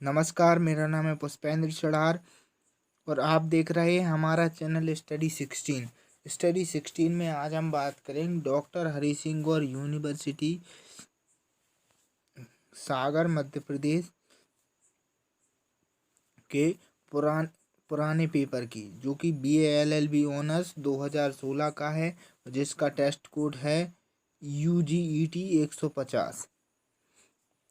नमस्कार, मेरा नाम है पुष्पेंद्र चढ़ार और आप देख रहे हैं हमारा चैनल स्टडी 16 में आज हम बात करेंगे डॉक्टर हरि सिंह गौर यूनिवर्सिटी सागर मध्य प्रदेश के पुराने पेपर की, जो कि BA-LLB ऑनर्स 2016 का है, जिसका टेस्ट कोड है UGET 150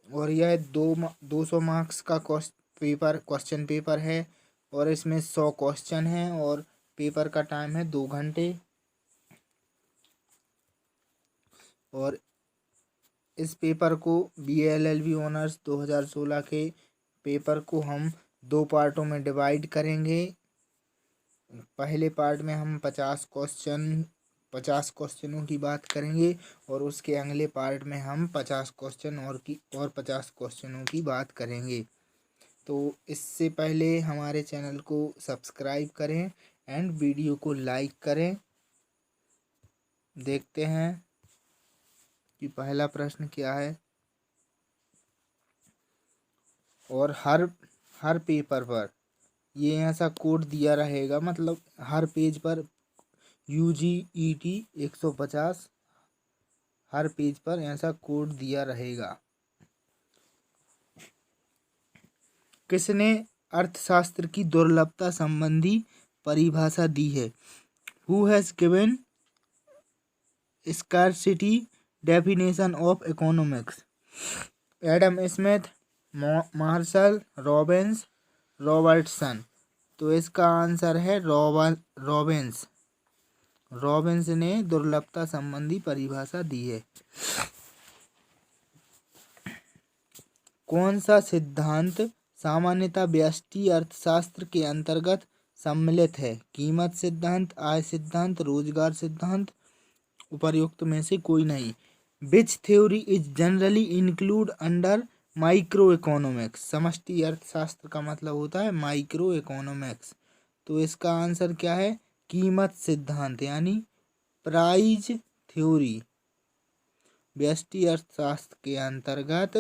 और यह 200 मार्क्स का क्वेश्चन पेपर है और इसमें 100 क्वेश्चन हैं और पेपर का टाइम है 2 घंटे। और इस पेपर को BA-LLB ऑनर्स 2016 के पेपर को हम 2 पार्टों में डिवाइड करेंगे। पहले पार्ट में हम 50 क्वेश्चनों की बात करेंगे और उसके अगले पार्ट में हम 50 क्वेश्चन और 50 क्वेश्चनों की बात करेंगे। तो इससे पहले हमारे चैनल को सब्सक्राइब करें एंड वीडियो को लाइक करें। देखते हैं कि पहला प्रश्न क्या है। और हर पेपर पर ये ऐसा कोड दिया रहेगा, मतलब हर पेज पर UGET 150 हर पेज पर ऐसा कोड दिया रहेगा। किसने अर्थशास्त्र की दुर्लभता संबंधी परिभाषा दी है? Who has given scarcity definition of economics? Adam Smith, Marshall, Robbins, Robertson. तो इसका आंसर है रॉबिन्स। रॉबिन्स ने दुर्लभता संबंधी परिभाषा दी है। कौन सा सिद्धांत सामान्यतः व्यष्टि अर्थशास्त्र के अंतर्गत सम्मिलित है? कीमत सिद्धांत, आय सिद्धांत, रोजगार सिद्धांत। उपर्युक्त में से कोई नहीं। विच theory is generally include under micro economics? समष्टि अर्थशास्त्र का मतलब होता है माइक्रो इकोनॉमिक्स। तो इसका आंसर क्या है? कीमत सिद्धांत यानी प्राइस थ्योरी व्यष्टि अर्थशास्त्र के अंतर्गत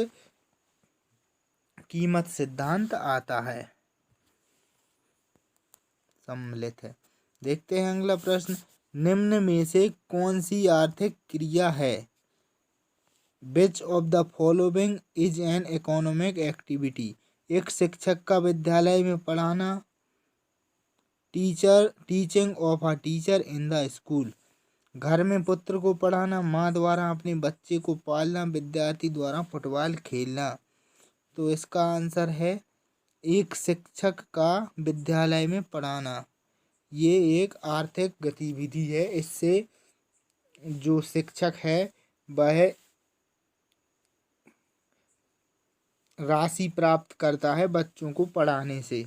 कीमत सिद्धांत आता है, सम्मिलित है। देखते हैं अगला प्रश्न। निम्न में से कौन सी आर्थिक क्रिया है? Which of the following is an economic activity? एक शिक्षक का विद्यालय में पढ़ाना, teaching of a teacher in the school. घर में पुत्र को पढ़ाना, माँ द्वारा अपने बच्चे को पालना, विद्यार्थी द्वारा फुटबॉल खेलना। तो इसका आंसर है एक शिक्षक का विद्यालय में पढ़ाना। ये एक आर्थिक गतिविधि है। इससे जो शिक्षक है वह राशि प्राप्त करता है बच्चों को पढ़ाने से,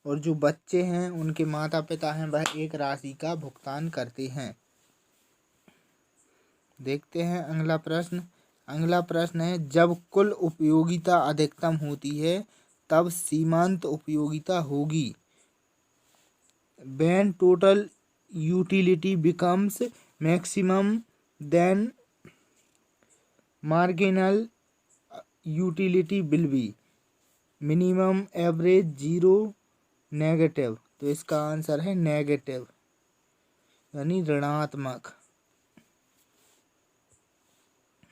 और जो बच्चे हैं उनके माता पिता हैं वह एक राशि का भुगतान करते हैं। देखते हैं अगला प्रश्न। अगला प्रश्न है, जब कुल उपयोगिता अधिकतम होती है तब सीमांत उपयोगिता होगी। When total utility becomes maximum, then marginal utility will be minimum, average, zero, negative। तो इसका आंसर है नेगेटिव यानी ऋणात्मक।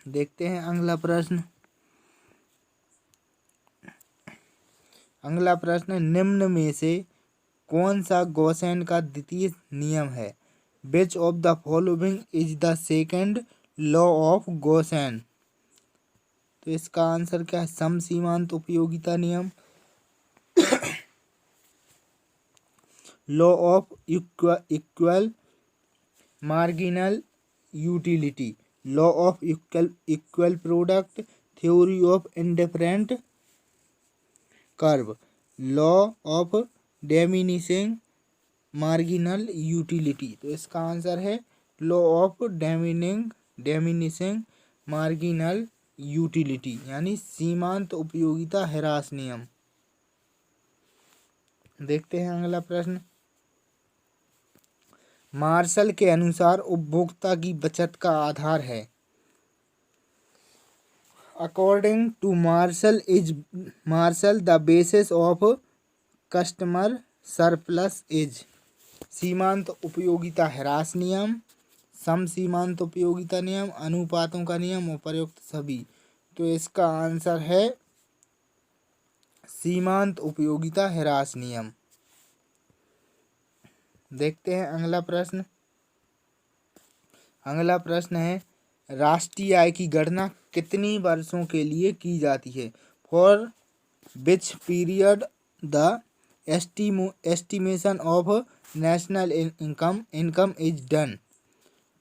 देखते हैं अगला प्रश्न। अगला प्रश्न, निम्न में से कौन सा गॉसेन का द्वितीय नियम है? Which of the following is the second law of Gossen? तो इसका आंसर क्या है? समसीमांत उपयोगिता नियम, law of equal marginal utility, law of equal product, theory of indifferent curve, law of diminishing marginal utility. तो इसका आंसर है law of diminishing marginal utility यानी सीमांत उपयोगिता ह्रास नियम। देखते हैं अगला प्रश्न। मार्शल के अनुसार उपभोक्ता की बचत का आधार है। According to Marshall the basis of customer surplus is सीमांत उपयोगिता ह्रास नियम, सम सीमांत उपयोगिता नियम, अनुपातों का नियम, उपर्युक्त सभी। तो इसका आंसर है सीमांत उपयोगिता ह्रास नियम। देखते हैं अगला प्रश्न। अगला प्रश्न है राष्ट्रीय आय की गणना कितनी वर्षों के लिए की जाती है? For which period the estimation of national income is done.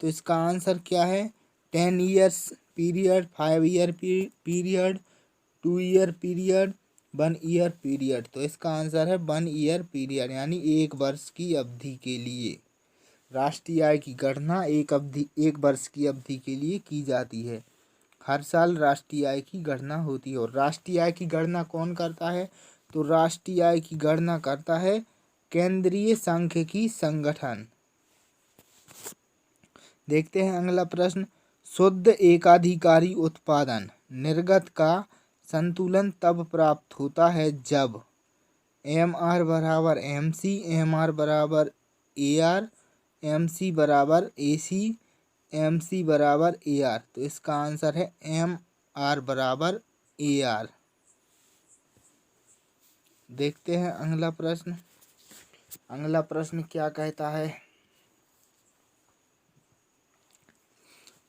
तो इसका आंसर क्या है? 10 years period, 5 year period, 2 year period, 1 year period. तो इसका आंसर है 1 ईयर पीरियड, यानी 1 वर्ष की अवधि के लिए राष्ट्रीय आय की गणना एक वर्ष की अवधि के लिए की जाती है। हर साल राष्ट्रीय आय की गणना होती है। और राष्ट्रीय आय की गणना कौन करता है? तो राष्ट्रीय आय की गणना करता है केंद्रीय सांख्यिकी संगठन। देखते हैं अगला प्रश्न। शुद्ध एकाधिकारी उत्पादन निर्गत का संतुलन तब प्राप्त होता है जब MR बराबर MC, MR बराबर AR, MC बराबर AC, MC बराबर AR। तो इसका आंसर है MR बराबर AR। देखते हैं अगला प्रश्न। अगला प्रश्न क्या कहता है?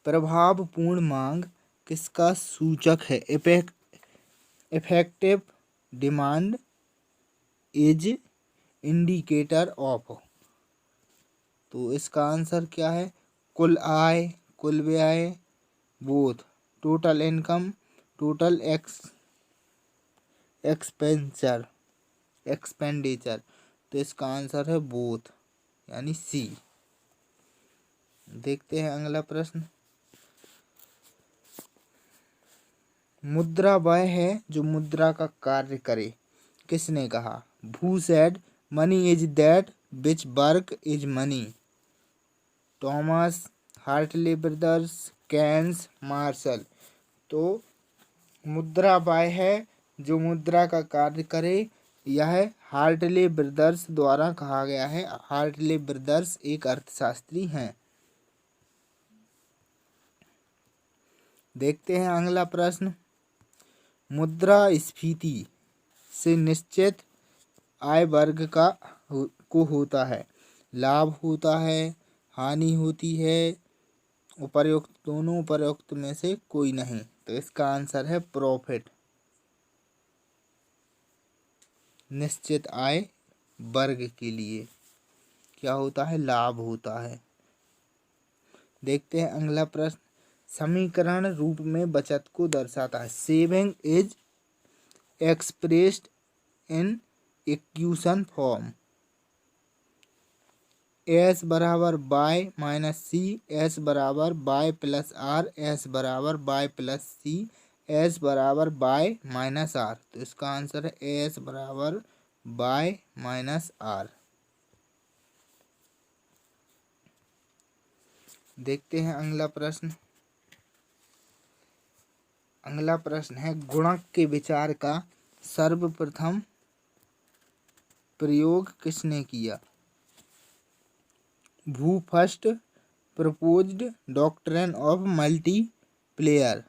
प्रभावपूर्ण मांग किसका सूचक है? Effective demand is indicator of. तो इसका आंसर क्या है? कुल आय, कुल व्यय, both, total income, total expenditure. तो इसका आंसर है बोथ, यानी सी। देखते हैं अगला प्रश्न। मुद्रा वह है जो मुद्रा का कार्य करे, किसने कहा? Who said money is that which work is money? Thomas, Hartley Brothers, Keynes, Marshall. तो मुद्रा वह है जो मुद्रा का कार्य करे, यह हार्टले ब्रदर्स द्वारा कहा गया है। हार्टले ब्रदर्स एक अर्थशास्त्री हैं। देखते हैं अगला प्रश्न। मुद्रास्फीति से निश्चित आय वर्ग को होता है, लाभ होता है, हानि होती है, उपर्युक्त दोनों, उपर्युक्त में से कोई नहीं। तो इसका आंसर है प्रॉफिट। निश्चित आय वर्ग के लिए क्या होता है? लाभ होता है। देखते हैं अगला प्रश्न। समीकरण रूप में बचत को दर्शाता है। Saving is expressed in equation form. S बराबर बाय माइनस सी, S बराबर बाय प्लस आर, S बराबर बाय प्लस सी, S बराबर बाय माइनस आर। तो इसका आंसर है S बराबर बाय माइनस आर। देखते हैं अगला प्रश्न। अगला प्रश्न है गुणक के विचार का सर्वप्रथम प्रयोग किसने किया? Who first proposed doctrine of multiplier?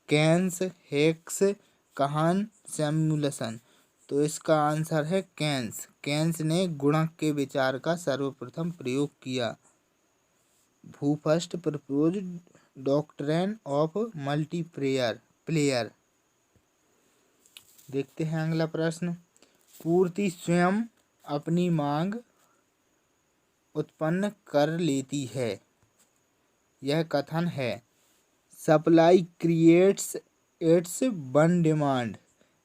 Keynes, Hicks, Kahn, Samuelson. तो इसका आंसर है केन्स। केन्स ने गुणक के विचार का सर्वप्रथम प्रयोग किया। Who first proposed doctrine of multiplayer. देखते हैं अगला प्रश्न। पूर्ति स्वयं अपनी मांग उत्पन्न कर लेती है, यह कथन है। Supply creates its own demand,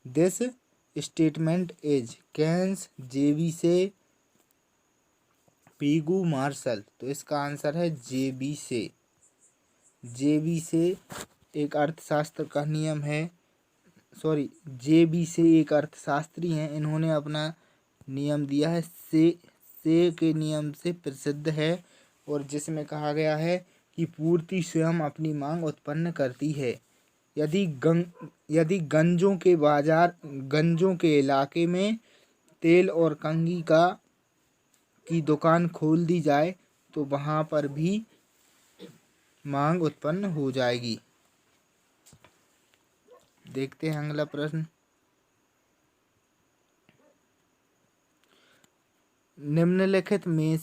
this statement is Keynes, J B Say, Pigou, martial. तो इसका आंसर है जेबी से। जेबी से एक अर्थशास्त्र का नियम है, जेबी से एक अर्थशास्त्री हैं। इन्होंने अपना नियम दिया है, से के नियम से प्रसिद्ध है, और जिसमें कहा गया है कि पूर्ति स्वयं अपनी मांग उत्पन्न करती है। यदि गंजों के इलाके में तेल और कंघी की दुकान खोल दी जाए तो वहां पर भी मांग उत्पन्न हो जाएगी। देखते हैं अगला प्रश्न। निम्नलिखित में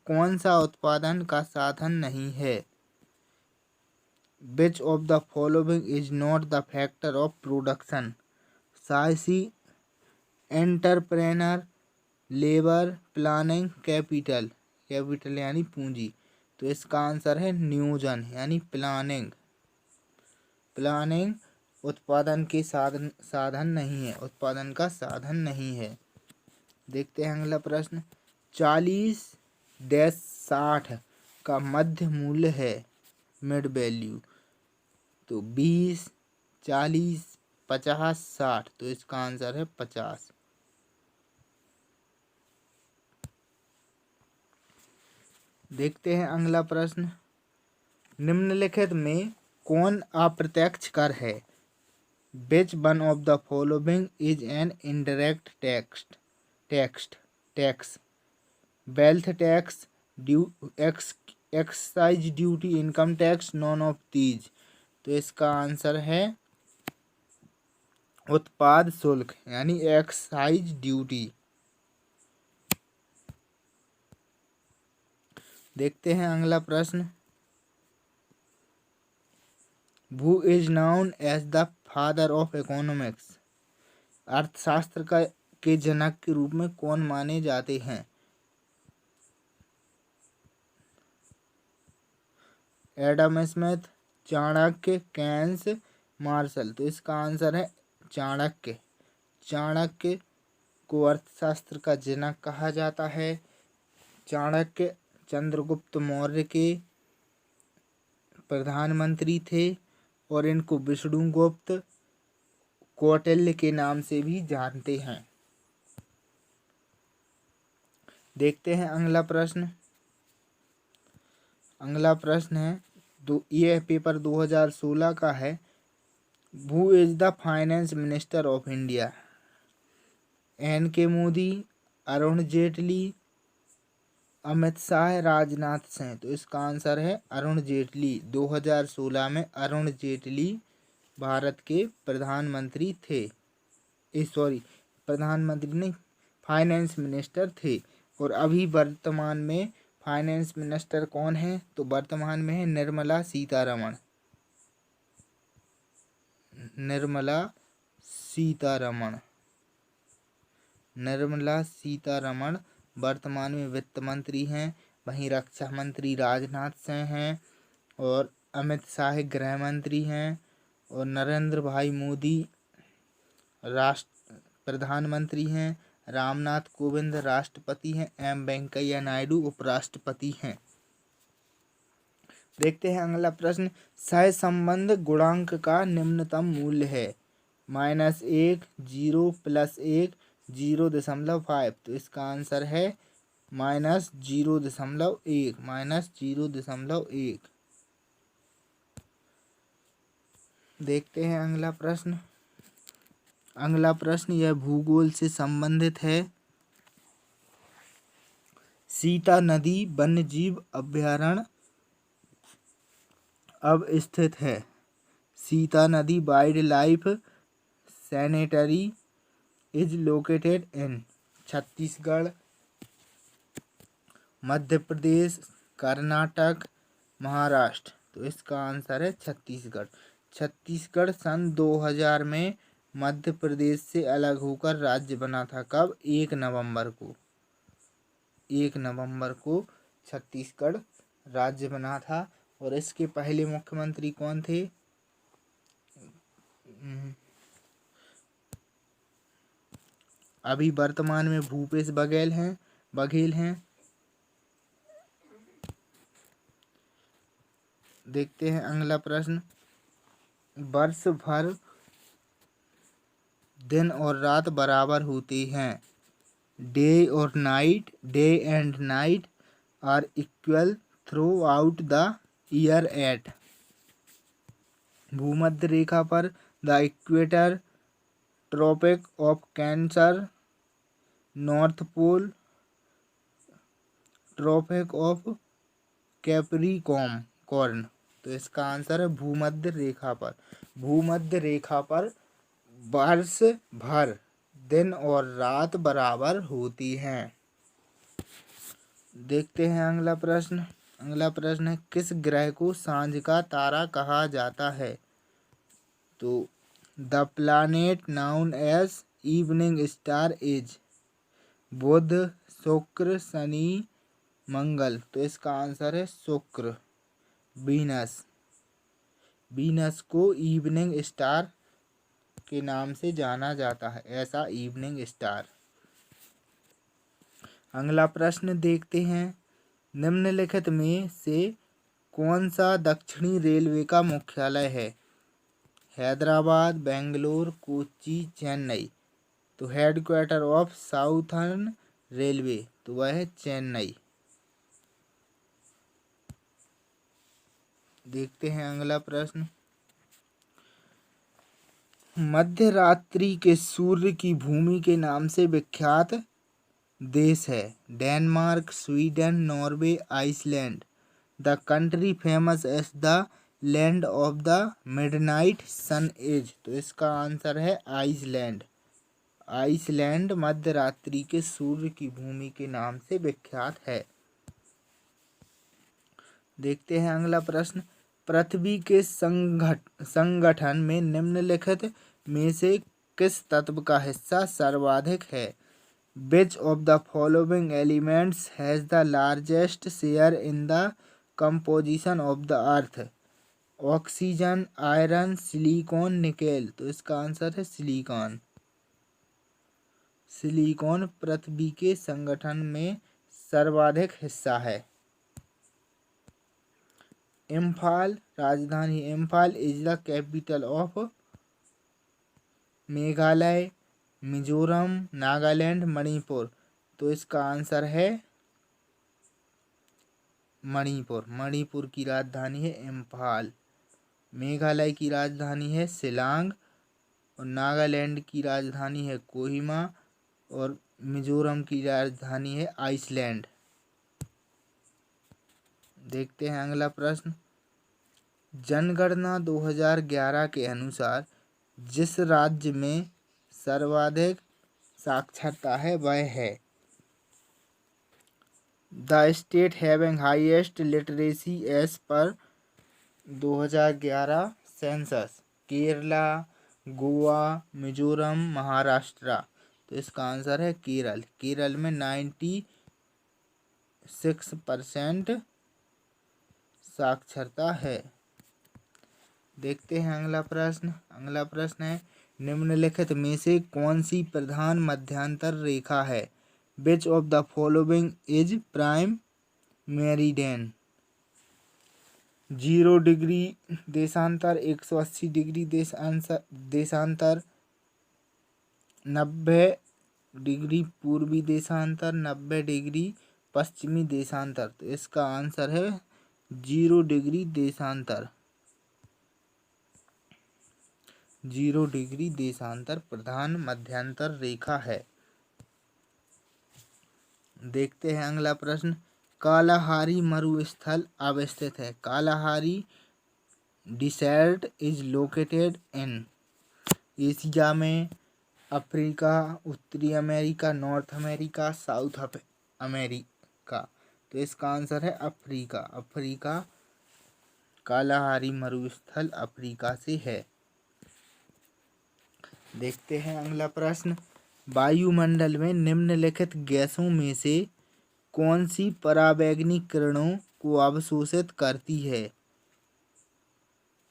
कौन सा उत्पादन का साधन नहीं है? Which of the following is not the factor of production? साहसी, एंटरप्रेनर, लेबर, प्लानिंग, कैपिटल यानी पूंजी। तो इसका आंसर है नियोजन यानी प्लानिंग। प्लानिंग उत्पादन के साधन नहीं है, उत्पादन का साधन नहीं है। देखते हैं अगला प्रश्न। 40-60 का मध्य मूल्य है मिड वैल्यू। तो 20, 40, 50, 60। तो इसका आंसर है 50। देखते हैं अगला प्रश्न। निम्नलिखित में कौन अप्रत्यक्ष कर है? Which one of the following is an indirect tax? Wealth tax, excise duty, income tax, none of these। तो इसका आंसर है उत्पाद शुल्क यानी एक्साइज ड्यूटी। देखते हैं अगला प्रश्न। Who is known as the father of economics? अर्थशास्त्र के जनक के रूप में कौन माने जाते हैं? Adam Smith, Chanakya, Keynes, Marshall. तो इसका आंसर है चाणक्य। चाणक्य को अर्थशास्त्र का जनक कहा जाता है। चाणक्य चंद्रगुप्त मौर्य के प्रधानमंत्री थे और इनको विष्णुगुप्त कौटिल्य के नाम से भी जानते हैं। देखते हैं अगला प्रश्न। अगला प्रश्न है यह पेपर 2016 का है। Who is the finance minister of India? N.K. Modi, Arun Jaitley, Amit Shah, Rajnath Singh. तो इसका आंसर है अरुण जेटली। 2016 में अरुण जेटली भारत के प्रधानमंत्री थे। प्रधानमंत्री नहीं, फाइनेंस मिनिस्टर थे। और अभी वर्तमान में फाइनेंस मिनिस्टर कौन है? तो वर्तमान में है निर्मला सीतारमण। निर्मला सीतारमण वर्तमान में वित्त मंत्री हैं। वहीं रक्षा मंत्री राजनाथ सिंह हैं और अमित शाह गृह मंत्री हैं और नरेंद्र भाई मोदी प्रधानमंत्री हैं। रामनाथ कोविंद राष्ट्रपति हैं। एम वेंकैया नायडू उपराष्ट्रपति हैं। देखते हैं अगला प्रश्न। सहसंबंध गुणांक का निम्नतम मूल्य है? -1, 0, +1, 0.5। तो इसका आंसर है -0.1। देखते हैं अगला प्रश्न। अगला प्रश्न यह भूगोल से संबंधित है। सीता नदी वन्यजीव अभयारण्य अब स्थित है? Sita Nadi wildlife sanctuary is located in Chhattisgarh, Madhya Pradesh, Karnataka, Maharashtra. तो इसका आंसर है छत्तीसगढ़। छत्तीसगढ़ सन 2000 में मध्य प्रदेश से अलग होकर राज्य बना था। कब? 1 नवंबर को। 1 नवंबर को छत्तीसगढ़ राज्य बना था। और इसके पहले मुख्यमंत्री कौन थे? अभी वर्तमान में भूपेश बघेल हैं। देखते हैं अगला प्रश्न। वर्ष भर दिन और रात बराबर होते हैं? Day and night are equal throughout the year at भूमध्य रेखा पर the equator, Tropic of Cancer, North Pole, Tropic of Capricorn. तो इसका आंसर है भूमध्य रेखा पर। भूमध्य रेखा पर वर्ष भर दिन और रात बराबर होती हैं। देखते हैं अगला प्रश्न। अगला प्रश्न है, किस ग्रह को सांझ का तारा कहा जाता है? तो the planet known as evening star is Budh, Shukra, Shani, Mangal. तो इसका आंसर है शुक्र, वीनस। वीनस को इवनिंग स्टार के नाम से जाना जाता है, ऐसा इवनिंग स्टार। अगला प्रश्न देखते हैं, निम्नलिखित में से कौन सा दक्षिणी रेलवे का मुख्यालय है? हैदराबाद, बेंगलोर, कोच्चि, चेन्नई। तो हेडक्वार्टर ऑफ साउथर्न रेलवे, तो वह है चेन्नई। देखते हैं अगला प्रश्न, मध्य रात्रि के सूर्य की भूमि के नाम से विख्यात देश है? Denmark, Sweden, Norway, Iceland. The country famous as the land of the midnight sun is. तो इसका आंसर है आइसलैंड। आइसलैंड मध्य रात्रि के सूर्य की भूमि के नाम से विख्यात है। देखते हैं अगला प्रश्न, पृथ्वी के संगठन में निम्नलिखित में से किस तत्व का हिस्सा सर्वाधिक है? Which of the following elements has the largest share in the composition of the earth? Oxygen, iron, silicon, nickel. तो इसका आंसर है सिलिकॉन। सिलिकॉन पृथ्वी के संगठन में सर्वाधिक हिस्सा है। इम्फाल, राजधानी Imphal is the capital of Meghalaya, Mizoram, Nagaland, Manipur. तो इसका आंसर है मणिपुर। मणिपुर की राजधानी है इम्फाल। मेघालय की राजधानी है शिलांग और नागालैंड की राजधानी है कोहिमा और मिजोरम की राजधानी है आइसलैंड। देखते हैं अगला प्रश्न, जनगणना 2011 के अनुसार जिस राज्य में सर्वाधिक साक्षरता है वह है? The state having highest literacy as per 2011 census. Kerala, Goa, Mizoram, Maharashtra. तो इसका आंसर है केरल। केरल में 96% साक्षरता है। देखते हैं अगला प्रश्न। अगला प्रश्न है, निम्नलिखित में से कौन सी प्रधान मध्यांतर रेखा है? Which of the following is prime meridian? 0 degree देशांतर, 180 डिग्री देशांतर, 90 डिग्री पूर्वी देशांतर, 90 डिग्री पश्चिमी देशांतर। तो इसका आंसर है 0 डिग्री देशांतर। 0 डिग्री देशांतर प्रधान मध्यांतर रेखा है। देखते हैं अगला प्रश्न, कालाहारी मरुस्थल अवस्थित है? Kalahari dessert is located in Asia में, अफ्रीका, उत्तरी America, north America, south America. तो इसका आंसर है अफ्रीका। अफ्रीका, कालाहारी मरुस्थल अफ्रीका से है। देखते हैं अगला प्रश्न, वायुमंडल में निम्नलिखित गैसों में से कौन सी पराबैंगनी किरणों को अवशोषित करती है?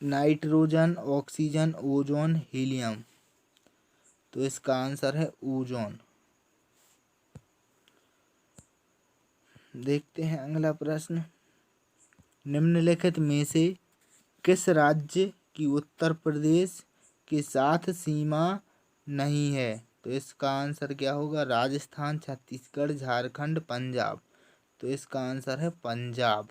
Nitrogen, oxygen, ozone, helium. तो इसका आंसर है ओजोन। देखते हैं अगला प्रश्न, निम्नलिखित में से किस राज्य की उत्तर प्रदेश के साथ सीमा नहीं है? तो इसका आंसर क्या होगा? राजस्थान, छत्तीसगढ़, झारखंड, पंजाब। तो इसका आंसर है पंजाब।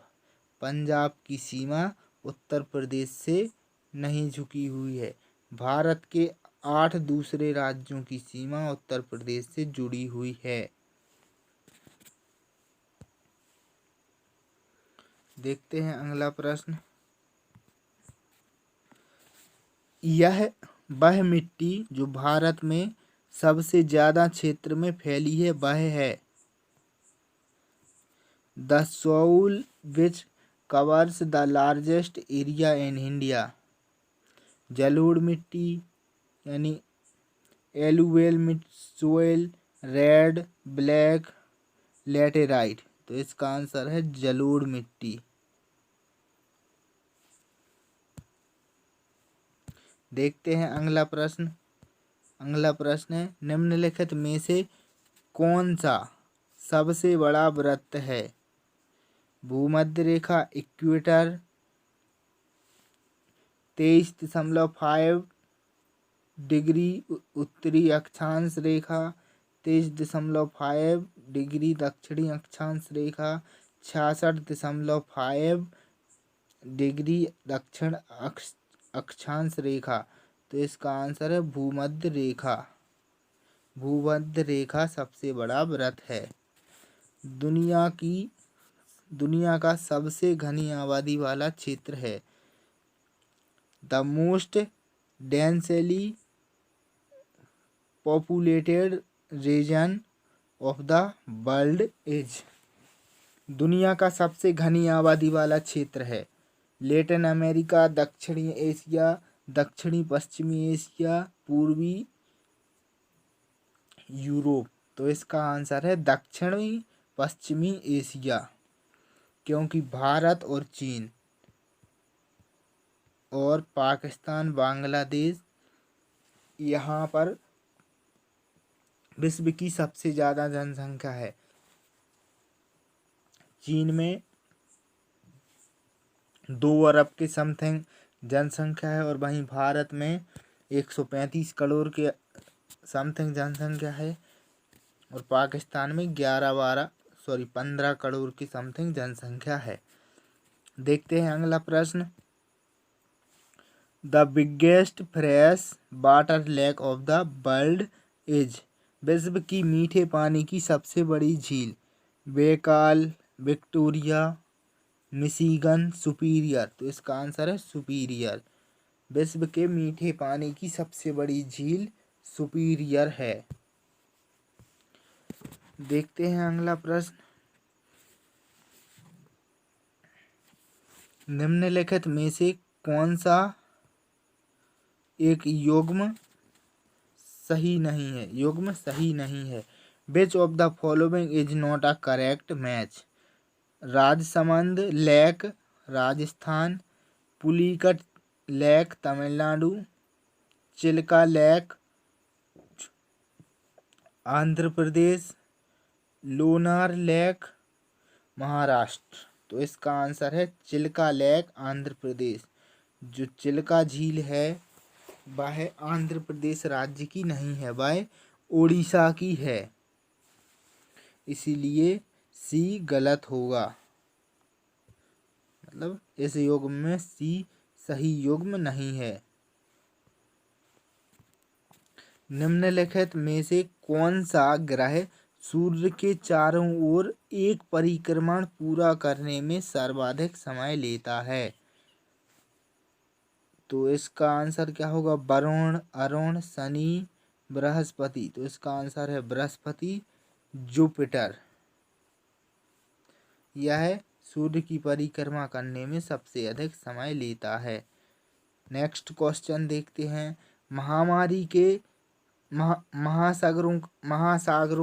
पंजाब की सीमा उत्तर प्रदेश से नहीं झुकी हुई है। भारत के 8 दूसरे राज्यों की सीमा उत्तर प्रदेश से जुड़ी हुई है। देखते हैं अगला प्रश्न। यह वह मिट्टी जो भारत में सबसे ज्यादा क्षेत्र में फैली है वह है। The soil which covers the largest area in India. जलोढ़ मिट्टी यानी alluvial soil, red, black, laterite. तो इसका आंसर है जलोढ़ मिट्टी। देखते हैं अगला प्रश्न। अगला प्रश्न है निम्नलिखित में से कौन सा सबसे बड़ा वृत्त है। भूमध्य रेखा, इक्वेटर 23.5 डिग्री उत्तरी अक्षांश रेखा, 23.5 डिग्री दक्षिणी अक्षांश रेखा, 66.5 डिग्री दक्षिण अक्षांश रेखा। तो इसका आंसर है भूमध्य रेखा। भूमध्य रेखा सबसे बड़ा वृत्त है। दुनिया का सबसे घनी आबादी वाला क्षेत्र है। The most densely populated region of the world is. दुनिया का सबसे घनी आबादी वाला क्षेत्र है। लैटिन अमेरिका, दक्षिणी एशिया, दक्षिणी पश्चिमी एशिया, पूर्वी यूरोप। तो इसका आंसर है दक्षिणी पश्चिमी एशिया, क्योंकि भारत और चीन और पाकिस्तान, बांग्लादेश यहाँ पर विश्व की सबसे ज़्यादा जनसंख्या है। चीन में 2 अरब के समथिंग जनसंख्या है और वहीं भारत में 135 करोड़ के समथिंग जनसंख्या है और पाकिस्तान में 15 करोड़ की समथिंग जनसंख्या है। देखते हैं अगला प्रश्न। The biggest fresh water lake of the world is. विश्व की मीठे पानी की सबसे बड़ी झील। Baikal, Victoria, Michigan, superior. तो इसका आंसर है सुपीरियर। विश्व के मीठे पानी की सबसे बड़ी झील सुपीरियर है। देखते हैं अगला प्रश्न। निम्नलिखित में से कौन सा एक युग्म सही नहीं है। Which of the following is not a correct match. Rajsamand lake, Rajasthan, Pulicat lake, Tamil Nadu, Chilka lake, Andhra Pradesh, Lonar lake, Maharashtra. तो इसका आंसर है चिल्का लेक, आंध्र प्रदेश। जो चिल्का झील है वह आंध्र प्रदेश राज्य की नहीं है, वह उड़ीसा की है। इसीलिए सी गलत होगा, मतलब इस युग्म में सी सही युग्म नहीं है। निम्नलिखित में से कौन सा ग्रह सूर्य के चारों ओर एक परिक्रमण पूरा करने में सर्वाधिक समय लेता है। तो इसका आंसर क्या होगा। वरुण, अरुण, शनि, बृहस्पति। तो इसका आंसर है बृहस्पति, जुपिटर। यह सूर्य की परिक्रमा करने में सबसे अधिक समय लेता है। नेक्स्ट क्वेश्चन देखते हैं। महामारी के महासागरों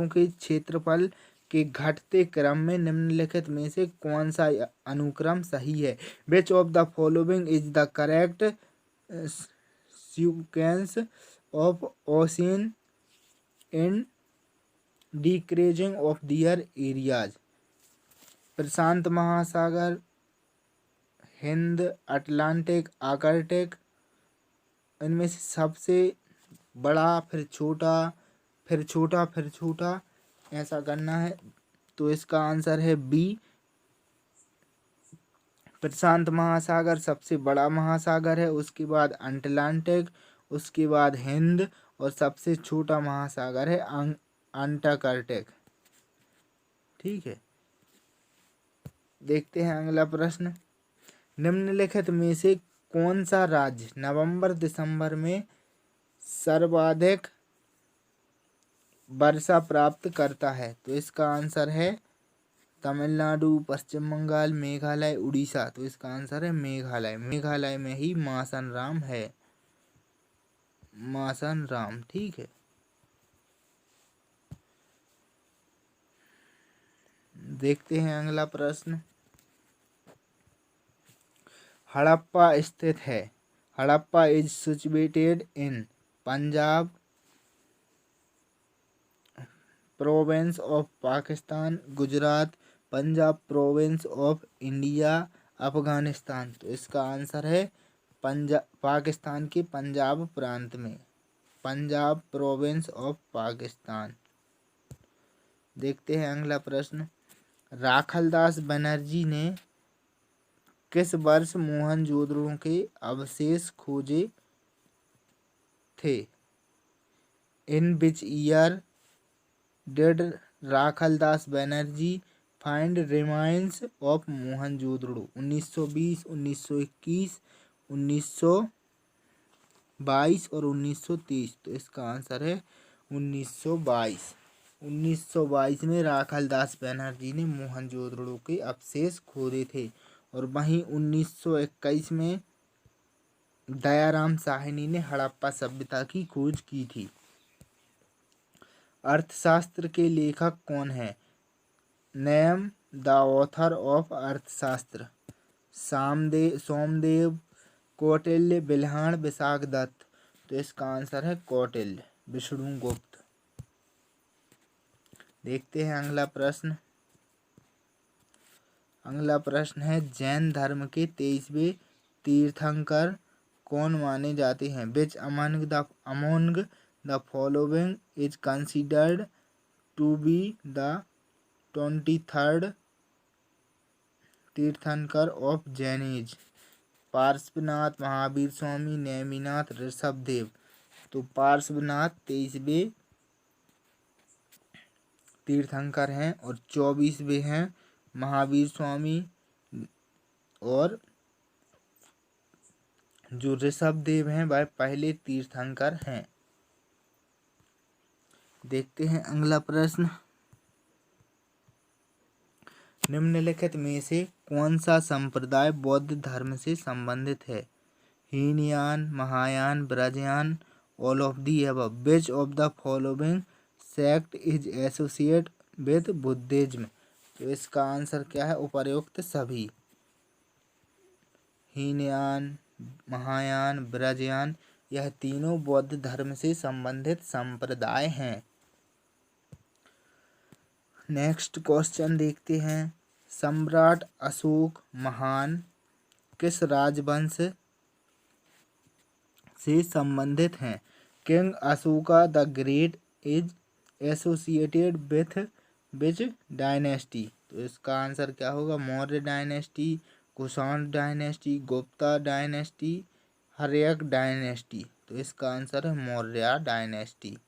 के क्षेत्रफल के घटते क्रम में निम्नलिखित में से कौन सा अनुक्रम सही है। Which of the following is the correct sequence of ocean in decreasing of their areas. Prashant Mahasagar, Hind, Atlantic, Arctic. इनमें से सबसे बड़ा, फिर छोटा, फिर छोटा, फिर छोटा, ऐसा करना है। तो इसका आंसर है बी, प्रशांत महासागर सबसे बड़ा महासागर है, उसके बाद अटलांटिक, उसके बाद हिंद, और सबसे छोटा महासागर है अंटार्कटिक। ठीक है, देखते हैं अगला प्रश्न। निम्नलिखित में से कौन सा राज्य नवंबर दिसंबर में सर्वाधिक वर्षा प्राप्त करता है? तो इसका आंसर है तमिलनाडु, पश्चिम बंगाल, मेघालय, उड़ीसा। तो इसका आंसर है मेघालय। मेघालय में ही मासन राम है, मासन राम। ठीक है, देखते हैं अगला प्रश्न। हड़प्पा स्थित है। Harappa is situated in Punjab province of Pakistan, Gujarat, Punjab province of India, Afghanistan. तो इसका आंसर है पाकिस्तान के पंजाब प्रांत में, पंजाब प्रोविंस ऑफ पाकिस्तान। देखते हैं अगला प्रश्न। राखलदास बनर्जी ने किस वर्ष मोहनजोदड़ो के अवशेष खोजे थे? In which year did Rakhaldas Banerjee find remains of Mohenjodaro? 1920, 1921, 1922 और 1923। तो इसका आंसर है 1922। 1922 में राखलदास बनर्जी ने मोहनजोदड़ो के अवशेष खोजे थे, और वहीं 1921 में दयाराम साहनी ने हड़प्पा सभ्यता की खोज की थी। अर्थशास्त्र के लेखक कौन है? नेम द ऑथर ऑफ अर्थशास्त्र। सोमदेव, कौटिल्य, बिल्हण, विशाखदत्त। तो इसका आंसर है कौटिल्य, विष्णुगुप्त। देखते हैं अगला प्रश्न। अगला प्रश्न है जैन धर्म के 23वें तीर्थंकर कौन माने जाते हैं? Which among the following is considered to be the 23rd tirthankara of Jainism? Parshvanath, Mahavir Swami, Neminath, Rishabhdev. तो पार्श्वनाथ 23वें तीर्थंकर हैं, और 24वें हैं महावीर स्वामी, और जो ऋषभदेव हैं वह पहले तीर्थंकर हैं। देखते हैं अगला प्रश्न। निम्नलिखित में से कौन सा संप्रदाय बौद्ध धर्म से संबंधित है? Hinayana, Mahayana, Vajrayana, all of the above. Which of the following sect is associate with Buddhism? तो इसका आंसर क्या है? उपर्युक्त सभी। हीनयान, महायान, ब्रजयान, यह तीनों बौद्ध धर्म से संबंधित संप्रदाय हैं। नेक्स्ट क्वेश्चन देखते हैं। सम्राट अशोक महान किस राजवंश से संबंधित हैं? King Ashoka the Great is associated with which dynasty? तो इसका आंसर क्या होगा? Maurya dynasty, Kushan dynasty, Gupta dynasty, Haryanka dynasty. तो इसका आंसर है मौर्य डायनेस्टी।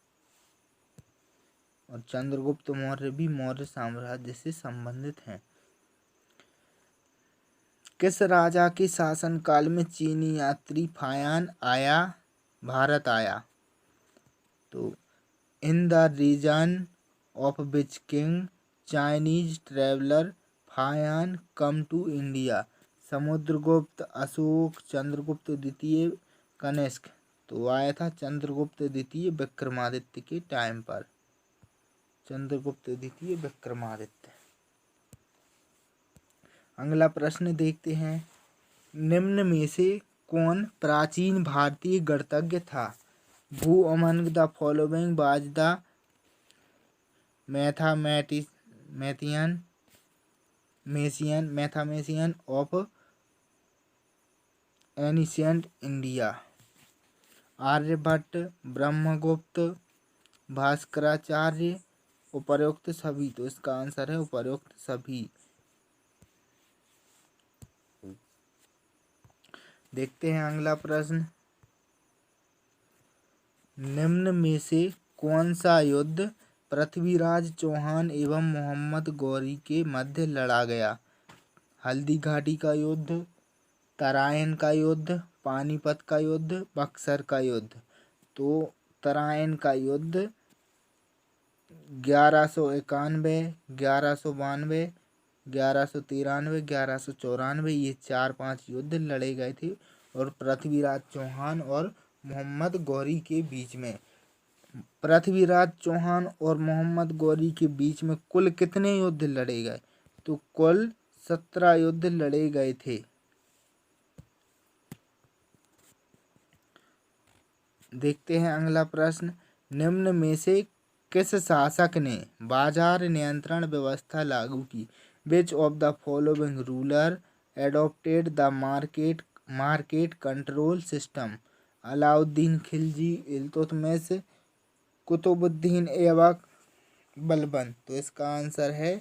और चंद्रगुप्त मौर्य भी मौर्य साम्राज्य से संबंधित हैं। किस राजा के शासनकाल में चीनी यात्री फायान भारत आया? तो in the region of which king Chinese traveller Fahien come to India? Samudragupta, Ashok, Chandragupta द्वितीय, कनिष्क। तो आया था चंद्रगुप्त द्वितीय विक्रमादित्य के टाइम पर, चंद्रगुप्त द्वितीय विक्रमादित्य। अगला प्रश्न देखते हैं। निम्न में से कौन प्राचीन भारतीय गणितज्ञ था? Who among the following was the mathematician of ancient India? Aryabhatta, Brahmagupta, Bhaskaracharya, उपर्युक्त सभी। तो इसका आंसर है उपर्युक्त सभी। देखते हैं अगला प्रश्न। निम्न में से कौन सा युद्ध पृथ्वीराज चौहान एवं मोहम्मद गौरी के मध्य लड़ा गया? हल्दी घाटी का युद्ध, तराइन का युद्ध, पानीपत का युद्ध, बक्सर का युद्ध। तो तराइन का युद्ध 1191, 1192, 1193, 1194, ये 4-5 युद्ध लड़े गए थे और पृथ्वीराज चौहान और मोहम्मद गौरी के बीच में। पृथ्वीराज चौहान और मोहम्मद गौरी के बीच में कुल कितने युद्ध लड़े गए? तो कुल 17 युद्ध लड़े गए थे। देखते हैं अगला प्रश्न। निम्न में से किस शासक ने बाजार नियंत्रण व्यवस्था लागू की? Which of the following ruler adopted the market control system? Alauddin Khilji, Iltutmish, Qutbuddin Aibak, Balban. तो इसका आंसर है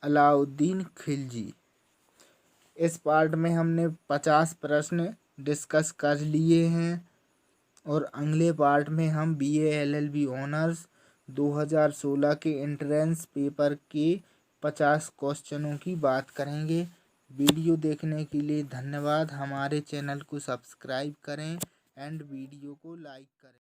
अलाउद्दीन खिलजी। इस पार्ट में हमने 50 प्रश्न डिस्कस कर लिए हैं और अगले पार्ट में हम BA LLB ऑनर्स 2016 के एंट्रेंस पेपर के 50 क्वेश्चनों की बात करेंगे। वीडियो देखने के लिए धन्यवाद। हमारे चैनल को सब्सक्राइब करें एंड वीडियो को लाइक करें।